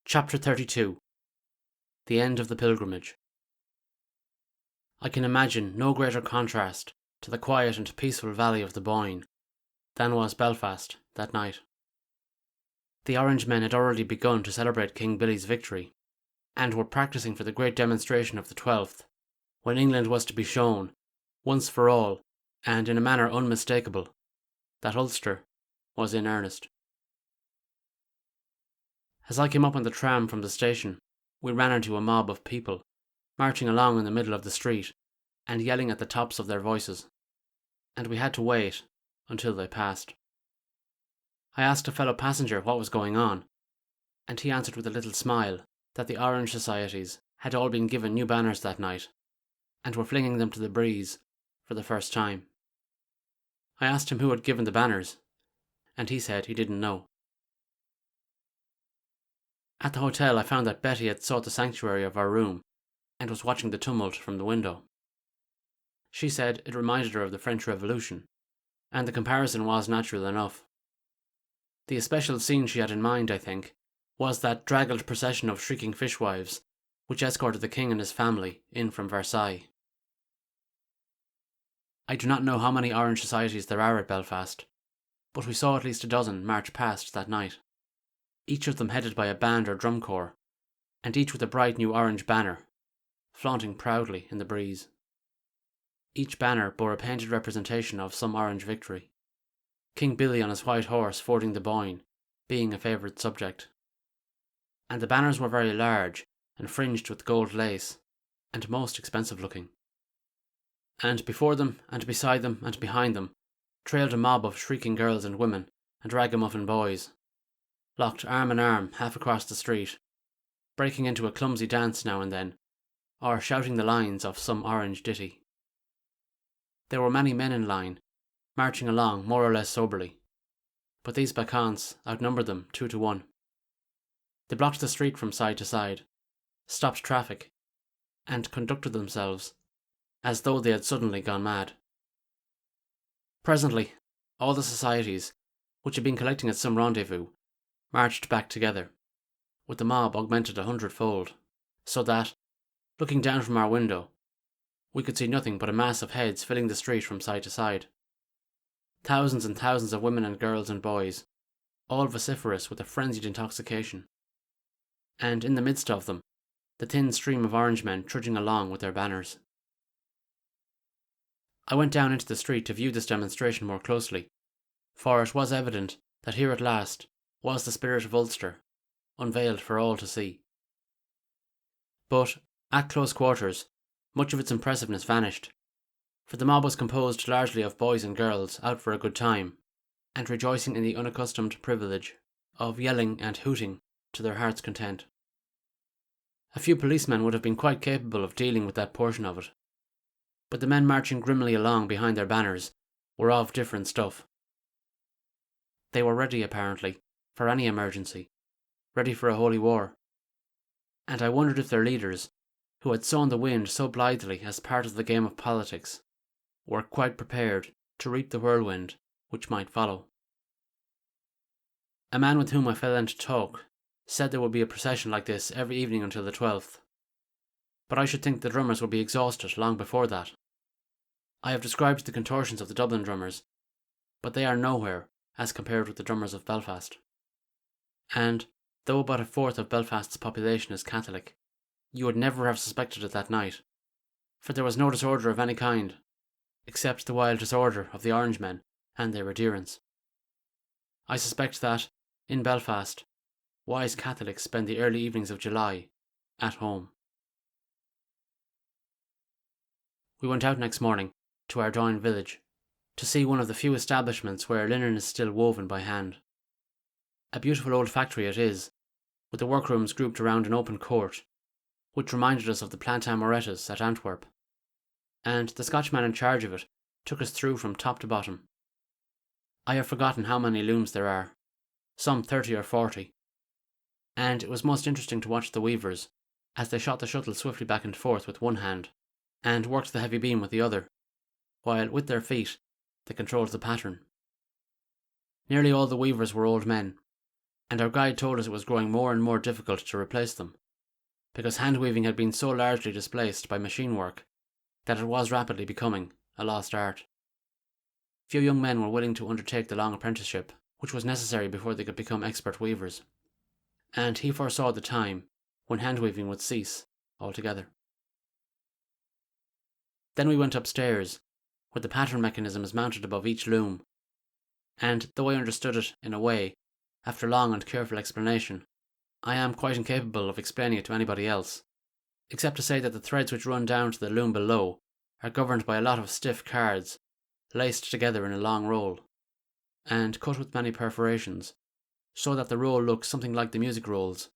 Chapter 32. The End of the Pilgrimage. I can imagine no greater contrast to the quiet and peaceful valley of the Boyne than was Belfast that night. The Orangemen had already begun to celebrate King Billy's victory, and were practising for the great demonstration of the 12th, when England was to be shown, once for all, and in a manner unmistakable, that Ulster was in earnest. As I came up on the tram from the station, we ran into a mob of people, marching along in the middle of the street, and yelling at the tops of their voices, and we had to wait until they passed. I asked a fellow passenger what was going on, and he answered with a little smile that the Orange Societies had all been given new banners that night, and were flinging them to the breeze for the first time. I asked him who had given the banners, and he said he didn't know. At the hotel I found that Betty had sought the sanctuary of our room, and was watching the tumult from the window. She said it reminded her of the French Revolution, and the comparison was natural enough. The especial scene she had in mind, I think, was that draggled procession of shrieking fishwives which escorted the king and his family in from Versailles. I do not know how many Orange Societies there are at Belfast, but we saw at least a dozen march past that night, each of them headed by a band or drum corps, and each with a bright new orange banner, flaunting proudly in the breeze. Each banner bore a painted representation of some Orange victory, King Billy on his white horse fording the Boyne being a favourite subject. And the banners were very large and fringed with gold lace, and most expensive looking. And before them, and beside them, and behind them, trailed a mob of shrieking girls and women and ragamuffin boys, locked arm in arm half across the street, breaking into a clumsy dance now and then, or shouting the lines of some orange ditty. There were many men in line, marching along more or less soberly, but these Bacchantes outnumbered them 2 to 1. They blocked the street from side to side, stopped traffic, and conducted themselves as though they had suddenly gone mad. Presently, all the societies, which had been collecting at some rendezvous, marched back together, with the mob augmented 100-fold, so that, looking down from our window, we could see nothing but a mass of heads filling the street from side to side. Thousands and thousands of women and girls and boys, all vociferous with a frenzied intoxication. And in the midst of them, the thin stream of Orangemen trudging along with their banners. I went down into the street to view this demonstration more closely, for it was evident that here at last was the spirit of Ulster, unveiled for all to see. But, at close quarters, much of its impressiveness vanished, for the mob was composed largely of boys and girls out for a good time, and rejoicing in the unaccustomed privilege of yelling and hooting to their heart's content. A few policemen would have been quite capable of dealing with that portion of it, but the men marching grimly along behind their banners were of different stuff. They were ready, apparently, for any emergency, ready for a holy war, and I wondered if their leaders, who had sown the wind so blithely as part of the game of politics, were quite prepared to reap the whirlwind which might follow. A man with whom I fell into talk said there would be a procession like this every evening until the 12th, but I should think the drummers would be exhausted long before that. I have described the contortions of the Dublin drummers, but they are nowhere as compared with the drummers of Belfast. And, though about 1/4 of Belfast's population is Catholic, you would never have suspected it that night, for there was no disorder of any kind, except the wild disorder of the Orangemen and their adherents. I suspect that, in Belfast, wise Catholics spend the early evenings of July at home. We went out next morning to our Doyne village to see one of the few establishments where linen is still woven by hand. A beautiful old factory it is, with the workrooms grouped around an open court, which reminded us of the Planta Morettas at Antwerp, and the Scotchman in charge of it took us through from top to bottom. I have forgotten how many looms there are, some 30 or 40, and it was most interesting to watch the weavers as they shot the shuttle swiftly back and forth with one hand, and worked the heavy beam with the other, while with their feet they controlled the pattern. Nearly all the weavers were old men, and our guide told us it was growing more and more difficult to replace them, because hand weaving had been so largely displaced by machine work that it was rapidly becoming a lost art. Few young men were willing to undertake the long apprenticeship which was necessary before they could become expert weavers, and he foresaw the time when hand weaving would cease altogether. Then we went upstairs, where the pattern mechanism is mounted above each loom, and though I understood it in a way, after long and careful explanation, I am quite incapable of explaining it to anybody else, except to say that the threads which run down to the loom below are governed by a lot of stiff cards, laced together in a long roll, and cut with many perforations, so that the roll looks something like the music rolls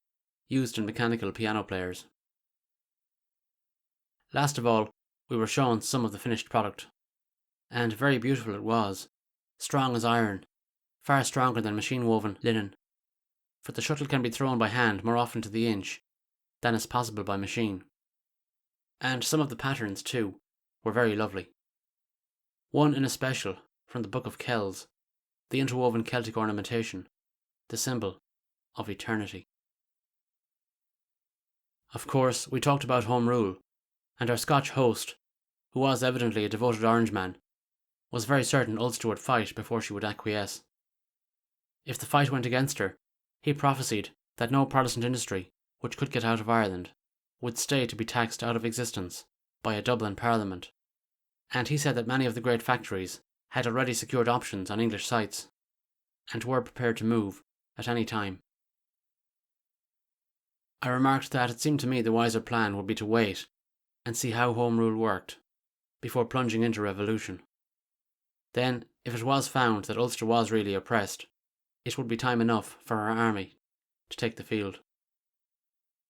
used in mechanical piano players. Last of all, we were shown some of the finished product, and very beautiful it was, strong as iron, far stronger than machine-woven linen, for the shuttle can be thrown by hand more often to the inch than is possible by machine. And some of the patterns, too, were very lovely. One in especial, from the Book of Kells, the interwoven Celtic ornamentation, the symbol of eternity. Of course, we talked about Home Rule, and our Scotch host, who was evidently a devoted Orangeman, was very certain Ulster would fight before she would acquiesce. If the fight went against her, he prophesied that no Protestant industry which could get out of Ireland would stay to be taxed out of existence by a Dublin Parliament, and he said that many of the great factories had already secured options on English sites and were prepared to move at any time. I remarked that it seemed to me the wiser plan would be to wait and see how Home Rule worked before plunging into revolution. Then, if it was found that Ulster was really oppressed, it would be time enough for our army to take the field.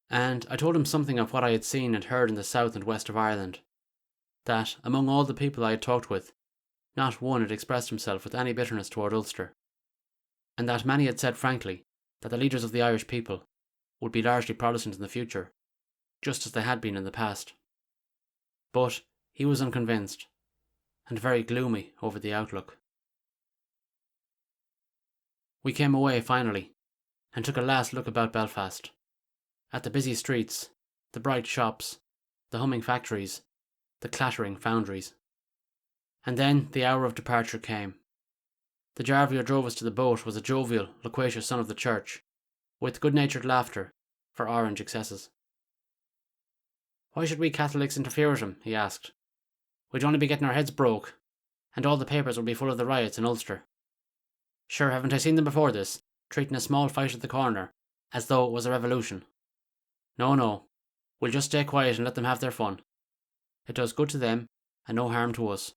And I told him something of what I had seen and heard in the south and west of Ireland, that among all the people I had talked with, not one had expressed himself with any bitterness toward Ulster, and that many had said frankly that the leaders of the Irish people would be largely Protestant in the future, just as they had been in the past. But he was unconvinced, and very gloomy over the outlook. We came away finally, and took a last look about Belfast, at the busy streets, the bright shops, the humming factories, the clattering foundries. And then the hour of departure came. The jarvey who drove us to the boat was a jovial, loquacious son of the church, with good-natured laughter for Orange excesses. "Why should we Catholics interfere with him?" he asked. "We'd only be getting our heads broke, and all the papers would be full of the riots in Ulster. Sure, haven't I seen them before this, treating a small fight at the corner as though it was a revolution? No, we'll just stay quiet and let them have their fun. It does good to them and no harm to us.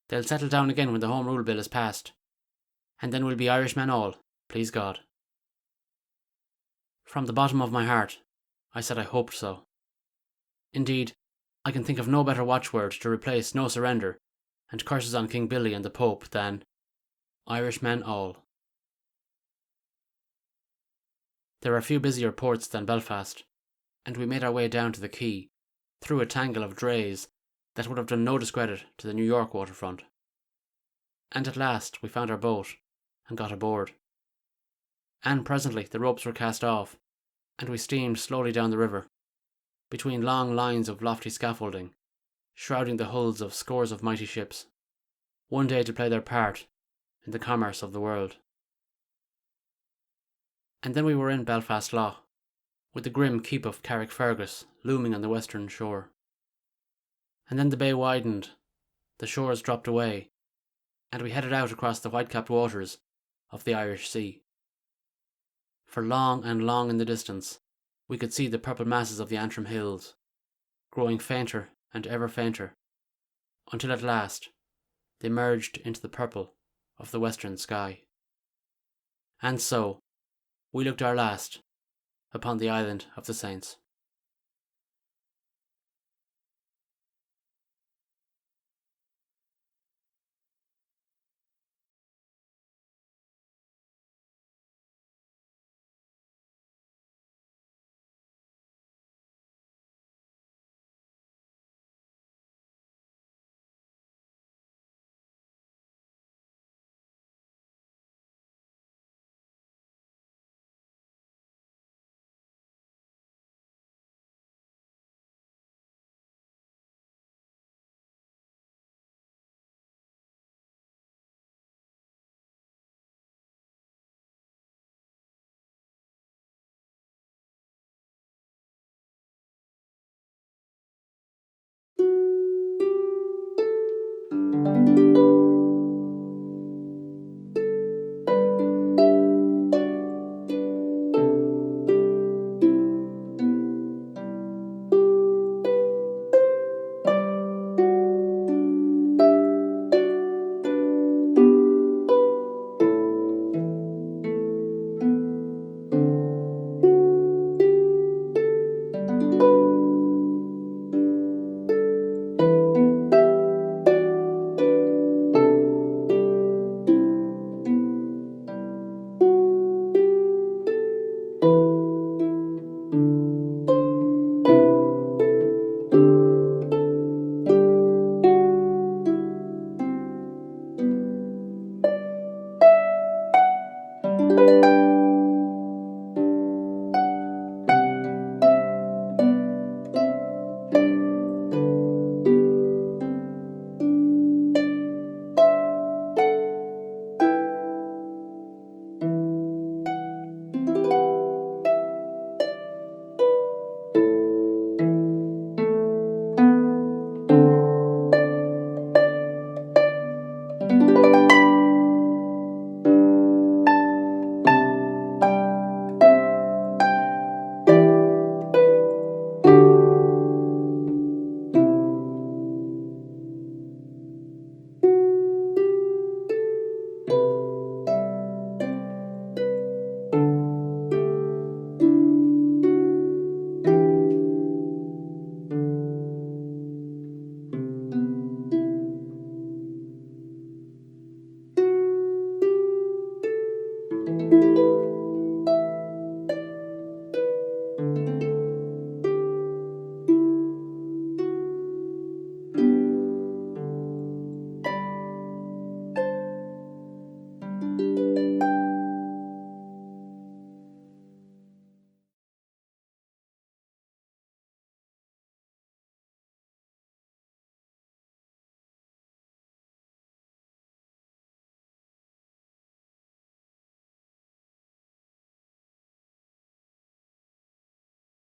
They'll settle down again when the Home Rule Bill is passed, and then we'll be Irishmen all, please God." From the bottom of my heart, I said I hoped so. Indeed, I can think of no better watchword to replace "No Surrender" and curses on King Billy and the Pope than Irishmen all. There are few busier ports than Belfast, and we made our way down to the quay, through a tangle of drays that would have done no discredit to the New York waterfront. And at last we found our boat and got aboard. And presently the ropes were cast off, and we steamed slowly down the river, between long lines of lofty scaffolding, shrouding the hulls of scores of mighty ships, one day to play their part in the commerce of the world. And then we were in Belfast Lough, with the grim keep of Carrickfergus looming on the western shore. And then the bay widened, the shores dropped away, and we headed out across the white-capped waters of the Irish Sea. For long and long in the distance, we could see the purple masses of the Antrim Hills, growing fainter and ever fainter, until at last they merged into the purple of the western sky. And so, we looked our last upon the island of the Saints.